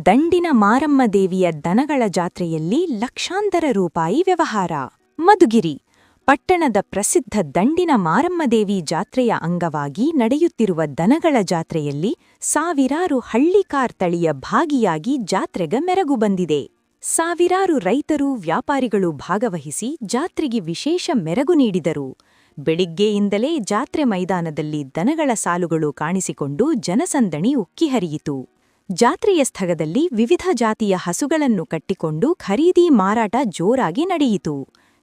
ದಂಡಿನ ಮಾರಮ್ಮ ದೇವಿಯ ದನಗಳ ಜಾತ್ರೆಯಲ್ಲಿ ಲಕ್ಷಾಂತರ ರೂಪಾಯಿ ವ್ಯವಹಾರ. ಮಧುಗಿರಿ ಪಟ್ಟಣದ ಪ್ರಸಿದ್ಧ ದಂಡಿನ ಮಾರಮ್ಮದೇವಿ ಜಾತ್ರೆಯ ಅಂಗವಾಗಿ ನಡೆಯುತ್ತಿರುವ ದನಗಳ ಜಾತ್ರೆಯಲ್ಲಿ ಸಾವಿರಾರು ಹಳ್ಳಿಕಾರ್ ತಳಿಯ ಭಾಗಿಯಾಗಿ ಜಾತ್ರೆಗೆ ಮೆರಗು ಬಂದಿದೆ. ಸಾವಿರಾರು ರೈತರು, ವ್ಯಾಪಾರಿಗಳು ಭಾಗವಹಿಸಿ ಜಾತ್ರೆಗೆ ವಿಶೇಷ ಮೆರಗು ನೀಡಿದರು. ಬೆಳಿಗ್ಗೆಯಿಂದಲೇ ಜಾತ್ರೆ ಮೈದಾನದಲ್ಲಿ ದನಗಳ ಸಾಲುಗಳು ಕಾಣಿಸಿಕೊಂಡು ಜನಸಂದಣಿ ಉಕ್ಕಿ ಹರಿಯಿತು. ಜಾತ್ರೆಯ ಸ್ಥಳದಲ್ಲಿ ವಿವಿಧ ಜಾತಿಯ ಹಸುಗಳನ್ನು ಕಟ್ಟಿಕೊಂಡು ಖರೀದಿ ಮಾರಾಟ ಜೋರಾಗಿ ನಡೆಯಿತು.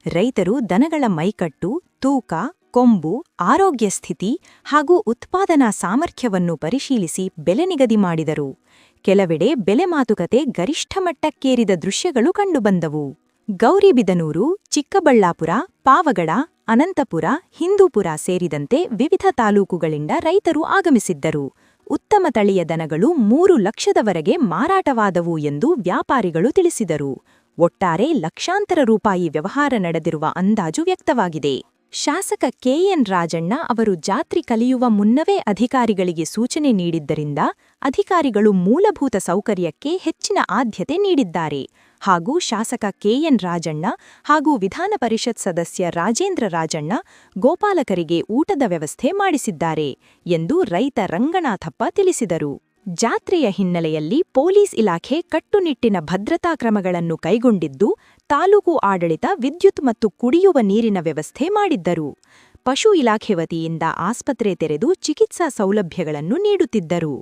ರೈತರು ದನಗಳ ಮೈಕಟ್ಟು, ತೂಕ, ಕೊಂಬು, ಆರೋಗ್ಯ ಸ್ಥಿತಿ ಹಾಗೂ ಉತ್ಪಾದನಾ ಸಾಮರ್ಥ್ಯವನ್ನು ಪರಿಶೀಲಿಸಿ ಬೆಲೆ ನಿಗದಿ ಮಾಡಿದರು. ಕೆಲವೆಡೆ ಬೆಲೆ ಮಾತುಕತೆ ಗರಿಷ್ಠ ಮಟ್ಟಕ್ಕೇರಿದ ದೃಶ್ಯಗಳು ಕಂಡುಬಂದವು. ಗೌರಿಬಿದನೂರು, ಚಿಕ್ಕಬಳ್ಳಾಪುರ, ಪಾವಗಡ, ಅನಂತಪುರ, ಹಿಂದೂಪುರ ಸೇರಿದಂತೆ ವಿವಿಧ ತಾಲೂಕುಗಳಿಂದ ರೈತರು ಆಗಮಿಸಿದ್ದರು. ಉತ್ತಮ ತಳಿಯ ದನಗಳು 3 ಲಕ್ಷದವರೆಗೆ ಮಾರಾಟವಾದವು ಎಂದು ವ್ಯಾಪಾರಿಗಳು ತಿಳಿಸಿದರು. ಒಟ್ಟಾರೆ ಲಕ್ಷಾಂತರ ರೂಪಾಯಿ ವ್ಯವಹಾರ ನಡೆದಿರುವ ಅಂದಾಜು ವ್ಯಕ್ತವಾಗಿದೆ. ಶಾಸಕ ಕೆಎನ್ ರಾಜಣ್ಣ ಅವರು ಜಾತ್ರೆ ಕಲಿಯುವ ಮುನ್ನವೇ ಅಧಿಕಾರಿಗಳಿಗೆ ಸೂಚನೆ ನೀಡಿದ್ದರಿಂದ ಅಧಿಕಾರಿಗಳು ಮೂಲಭೂತ ಸೌಕರ್ಯಕ್ಕೆ ಹೆಚ್ಚಿನ ಆದ್ಯತೆ ನೀಡಿದ್ದಾರೆ ಹಾಗೂ ಶಾಸಕ ಕೆಎನ್ ರಾಜಣ್ಣ ಹಾಗೂ ವಿಧಾನ ಪರಿಷತ್ ಸದಸ್ಯ ರಾಜೇಂದ್ರ ರಾಜಣ್ಣ ಗೋಪಾಲಕರಿಗೆ ಊಟದ ವ್ಯವಸ್ಥೆ ಮಾಡಿಸಿದ್ದಾರೆ ಎಂದು ರೈತ ರಂಗನಾಥಪ್ಪ ತಿಳಿಸಿದರು. ಜಾತ್ರೆಯ ಹಿನ್ನೆಲೆಯಲ್ಲಿ ಪೊಲೀಸ್ ಇಲಾಖೆ ಕಟ್ಟುನಿಟ್ಟಿನ ಭದ್ರತಾ ಕ್ರಮಗಳನ್ನು ಕೈಗೊಂಡಿದ್ದು, ತಾಲೂಕು ಆಡಳಿತ ವಿದ್ಯುತ್ ಮತ್ತು ಕುಡಿಯುವ ನೀರಿನ ವ್ಯವಸ್ಥೆ ಮಾಡಿದ್ದರು. ಪಶು ಇಲಾಖೆ ವತಿಯಿಂದ ಆಸ್ಪತ್ರೆ ತೆರೆದು ಚಿಕಿತ್ಸಾ ಸೌಲಭ್ಯಗಳನ್ನು ನೀಡುತ್ತಿದ್ದರು.